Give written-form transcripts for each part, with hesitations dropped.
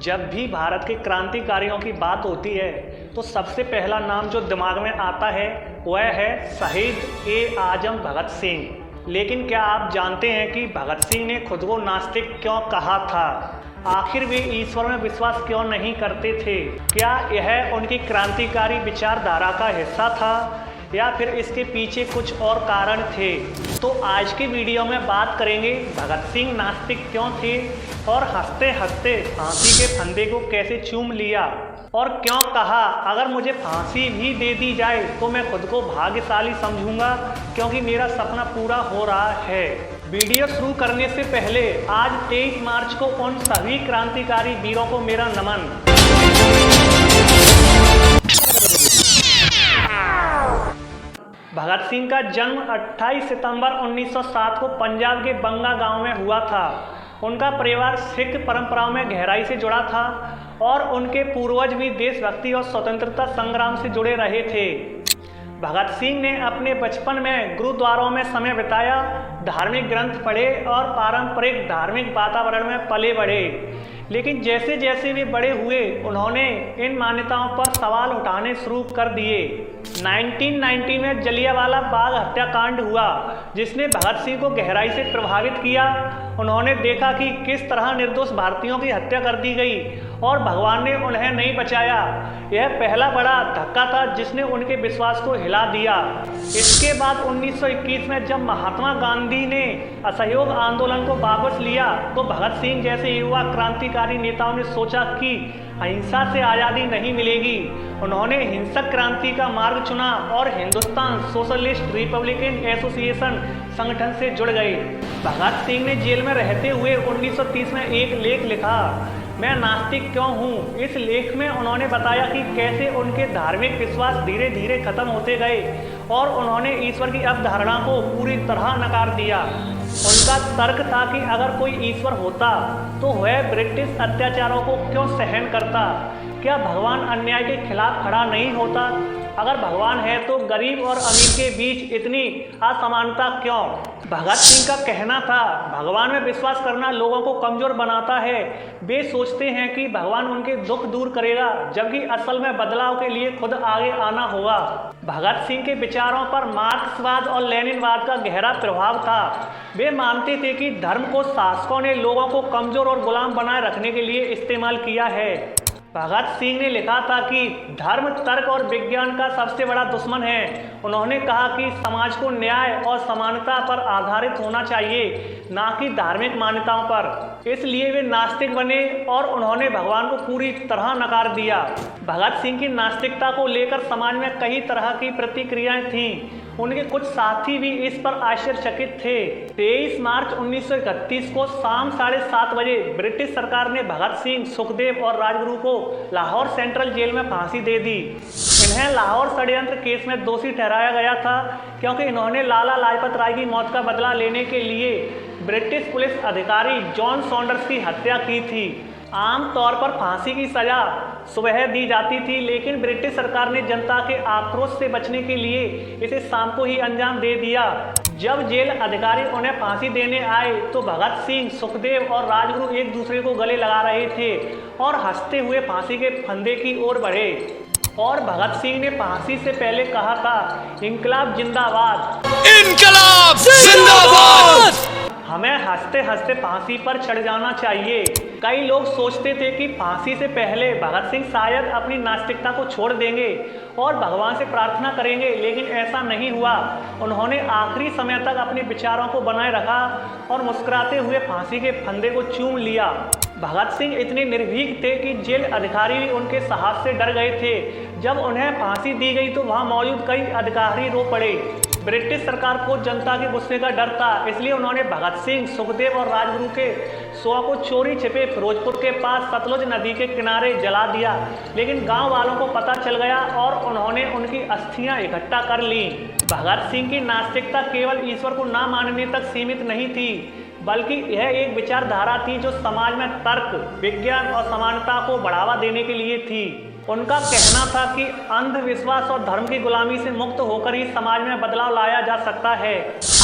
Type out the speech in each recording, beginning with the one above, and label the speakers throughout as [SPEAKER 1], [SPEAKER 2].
[SPEAKER 1] जब भी भारत के क्रांतिकारियों की बात होती है तो सबसे पहला नाम जो दिमाग में आता है वह है शहीद ए आजम भगत सिंह। लेकिन क्या आप जानते हैं कि भगत सिंह ने खुद को नास्तिक क्यों कहा था? आखिर वे ईश्वर में विश्वास क्यों नहीं करते थे? क्या यह उनकी क्रांतिकारी विचारधारा का हिस्सा था या फिर इसके पीछे कुछ और कारण थे? तो आज की वीडियो में बात करेंगे भगत सिंह नास्तिक क्यों थे और हंसते हंसते फांसी के फंदे को कैसे चूम लिया और क्यों कहा अगर मुझे फांसी भी दे दी जाए तो मैं खुद को भाग्यशाली समझूंगा क्योंकि मेरा सपना पूरा हो रहा है। वीडियो शुरू करने से पहले आज 23 मार्च को उन सभी क्रांतिकारी वीरों को मेरा नमन। भगत सिंह का जन्म 28 सितंबर 1907 को पंजाब के बंगा गांव में हुआ था। उनका परिवार सिख परंपराओं में गहराई से जुड़ा था और उनके पूर्वज भी देशभक्ति और स्वतंत्रता संग्राम से जुड़े रहे थे। भगत सिंह ने अपने बचपन में गुरुद्वारों में समय बिताया, धार्मिक ग्रंथ पढ़े और पारंपरिक धार्मिक वातावरण में पले बढ़े। लेकिन जैसे जैसे वे बड़े हुए उन्होंने इन मान्यताओं पर सवाल उठाने शुरू कर दिए। 1990 में जलियांवाला बाग हत्याकांड हुआ जिसने भगत सिंह को गहराई से प्रभावित किया। उन्होंने देखा कि किस तरह निर्दोष भारतीयों की हत्या कर दी गई और भगवान ने उन्हें नहीं बचाया। यह पहला बड़ा धक्का था जिसने उनके विश्वास को हिला दिया। इसके बाद 1921 में जब महात्मा गांधी ने असहयोग आंदोलन को वापस लिया तो भगत सिंह जैसे युवा क्रांतिकारी नेताओं ने सोचा कि अहिंसा से आज़ादी नहीं मिलेगी। उन्होंने हिंसक क्रांति का मार्ग चुना और हिंदुस्तान सोशलिस्ट रिपब्लिकन एसोसिएशन संगठन से जुड़ गए। भगत सिंह ने जेल में रहते हुए 1930 में एक लेख लिखा, मैं नास्तिक क्यों हूँ। इस लेख में उन्होंने बताया कि कैसे उनके धार्मिक विश्वास धीरे धीरे खत्म होते गए और उन्होंने ईश्वर की अवधारणा को पूरी तरह नकार दिया। उनका तर्क था कि अगर कोई ईश्वर होता तो वह ब्रिटिश अत्याचारों को क्यों सहन करता? क्या भगवान अन्याय के खिलाफ खड़ा नहीं होता? अगर भगवान है तो गरीब और अमीर के बीच इतनी असमानता क्यों? भगत सिंह का कहना था भगवान में विश्वास करना लोगों को कमजोर बनाता है। वे सोचते हैं कि भगवान उनके दुख दूर करेगा जबकि असल में बदलाव के लिए खुद आगे आना होगा। भगत सिंह के विचारों पर मार्क्सवाद और लेनिनवाद का गहरा प्रभाव था। वे मानते थे कि धर्म को शासकों ने लोगों को कमजोर और गुलाम बनाए रखने के लिए इस्तेमाल किया है। भगत सिंह ने लिखा था कि धर्म तर्क और विज्ञान का सबसे बड़ा दुश्मन है। उन्होंने कहा कि समाज को न्याय और समानता पर आधारित होना चाहिए, ना कि धार्मिक मान्यताओं पर। इसलिए वे नास्तिक बने और उन्होंने भगवान को पूरी तरह नकार दिया। भगत सिंह की नास्तिकता को लेकर समाज में कई तरह की प्रतिक्रियाएं थीं। उनके कुछ साथी भी इस पर आश्चर्यचकित थे। 23 मार्च 1931 को शाम 7:30 बजे ब्रिटिश सरकार ने भगत सिंह, सुखदेव और राजगुरु को लाहौर सेंट्रल जेल में फांसी दे दी। इन्हें लाहौर षड्यंत्र केस में दोषी ठहराया गया था क्योंकि इन्होंने लाला लाजपत राय की मौत का बदला लेने के लिए ब्रिटिश पुलिस अधिकारी जॉन सॉन्डर्स की हत्या की थी। आमतौर पर फांसी की सजा सुबह दी जाती थी, लेकिन ब्रिटिश सरकार ने जनता के आक्रोश से बचने के लिए इसे शाम को ही अंजाम दे दिया। जब जेल अधिकारी उन्हें फांसी देने आए तो भगत सिंह, सुखदेव और राजगुरु एक दूसरे को गले लगा रहे थे और हंसते हुए फांसी के फंदे की ओर बढ़े। और भगत सिंह ने फांसी से पहले कहा था, इनकलाब जिंदाबाद,
[SPEAKER 2] इनकलाब जिंदाबाद।
[SPEAKER 1] हमें हंसते हंसते फांसी पर चढ़ जाना चाहिए। कई लोग सोचते थे कि फांसी से पहले भगत सिंह शायद अपनी नास्तिकता को छोड़ देंगे और भगवान से प्रार्थना करेंगे, लेकिन ऐसा नहीं हुआ। उन्होंने आखिरी समय तक अपने विचारों को बनाए रखा और मुस्कुराते हुए फांसी के फंदे को चूम लिया। भगत सिंह इतने निर्भीक थे कि जेल अधिकारी भी उनके साहस से डर गए थे। जब उन्हें फांसी दी गई तो वहां मौजूद कई अधिकारी रो पड़े। ब्रिटिश सरकार को जनता के गुस्से का डर था, इसलिए उन्होंने भगत सिंह, सुखदेव और राजगुरु के शव को चोरी छिपे फिरोजपुर के पास सतलुज नदी के किनारे जला दिया। लेकिन गांव वालों को पता चल गया और उन्होंने उनकी अस्थियां इकट्ठा कर ली। भगत सिंह की नास्तिकता केवल ईश्वर को ना मानने तक सीमित नहीं थी, बल्कि यह एक विचारधारा थी जो समाज में तर्क, विज्ञान और समानता को बढ़ावा देने के लिए थी। उनका कहना था कि अंधविश्वास और धर्म की गुलामी से मुक्त होकर ही समाज में बदलाव लाया जा सकता है।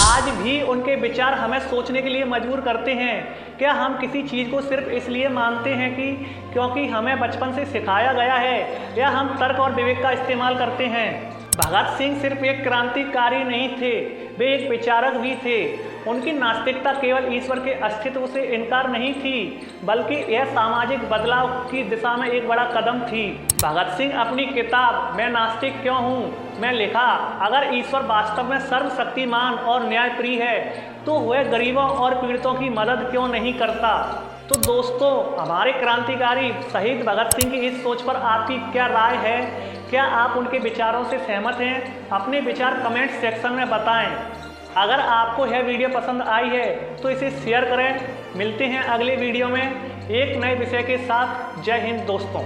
[SPEAKER 1] आज भी उनके विचार हमें सोचने के लिए मजबूर करते हैं। क्या हम किसी चीज़ को सिर्फ इसलिए मानते हैं कि क्योंकि हमें बचपन से सिखाया गया है, या हम तर्क और विवेक का इस्तेमाल करते हैं? भगत सिंह सिर्फ एक क्रांतिकारी नहीं थे, वे एक विचारक भी थे। उनकी नास्तिकता केवल ईश्वर के अस्तित्व से इनकार नहीं थी, बल्कि यह सामाजिक बदलाव की दिशा में एक बड़ा कदम थी। भगत सिंह अपनी किताब मैं नास्तिक क्यों हूँ में लिखा, अगर ईश्वर वास्तव में सर्वशक्तिमान और न्यायप्रिय है तो वह गरीबों और पीड़ितों की मदद क्यों नहीं करता। तो दोस्तों, हमारे क्रांतिकारी शहीद भगत सिंह की इस सोच पर आपकी क्या राय है? क्या आप उनके विचारों से सहमत हैं? अपने विचार कमेंट सेक्शन में बताएं। अगर आपको यह वीडियो पसंद आई है तो इसे शेयर करें। मिलते हैं अगले वीडियो में एक नए विषय के साथ। जय हिंद दोस्तों।